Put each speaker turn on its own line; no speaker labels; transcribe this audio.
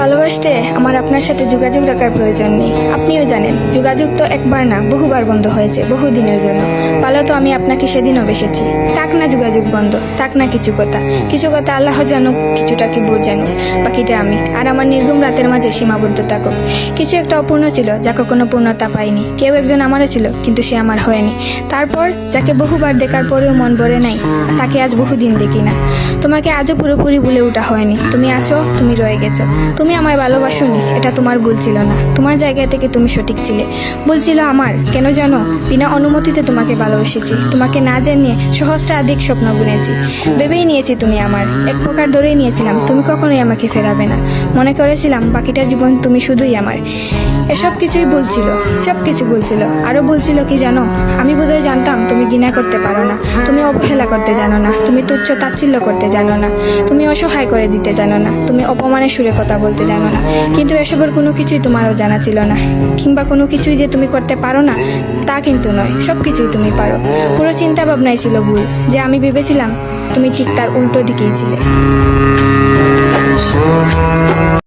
ভালোবাসতে আমার আপনার সাথে যোগাযোগ রাখার প্রয়োজন নেই। আপনিও জানেন যোগাযোগ তো একবার না বহুবার বন্ধ হয়েছে, বহুদিনের জন্য। পালো তো আমি আপনাকে সেদিনও বেসেছি। থাক না যোগাযোগ বন্ধ, থাক না কিছু কথা আল্লাহ জানুক, কিছুটা কি বোধ জানুক, বাকিটা আমি আর আমার নির্ঘুম রাতের মাঝে সীমাবদ্ধ থাকুক। কিছু একটা অপূর্ণ ছিল যা কখনো পূর্ণতা পায়নি। কেউ একজন আমারও ছিল, কিন্তু সে আমার হয়নি। তারপর যাকে বহুবার দেখার পরেও মন ভরে নাই, তাকে আজ বহুদিন দেখি না। তোমাকে আজও পুরোপুরি ভুলে ওঠা হয়নি। তুমি আছো, তুমি রয়ে গেছো। তুমি আমায় ভালোবাসোনি, এটা তোমার ভুল ছিল না। তোমার জায়গা থেকে তুমি সঠিক ছিলে। ভুল ছিল আমার। কেন জানো? বিনা অনুমতিতে তোমাকে ভালোবেসেছি। তোমাকে না জানিয়ে সহস্রাধিক স্বপ্ন বুনেছি। ভেবেই নিয়েছি তুমি আমার। এক প্রকার ধরেই নিয়েছিলাম তুমি কখনোই আমাকে ফেরাবে না। মনে করেছিলাম বাকিটা জীবন তুমি শুধুই আমার। এসব কিছুই ভুল ছিল, সব কিছু ভুল ছিল। আরও ভুল ছিল কি জানো? আমি বোধহয় জানতাম তুমি ঘৃণা করতে পারো না, তুমি অবহেলা করতে জানো না, তুমি তুচ্ছ তাচ্ছিল্য করতে জানো না, তুমি অসহায় করে দিতে জানো না, তুমি অপমানের সুরে কথা বলতে জানো না। কিন্তু এসবের কোনো কিছুই তোমারও জানা ছিল না, কিংবা কোনো কিছুই যে তুমি করতে পারো না তা কিন্তু নয়। সব কিছুই তুমি পারো। পুরো চিন্তা ভাবনাই ছিল ভুল। যে আমি ভেবেছিলাম তুমি ঠিক তার উল্টো দিকেই ছিলে।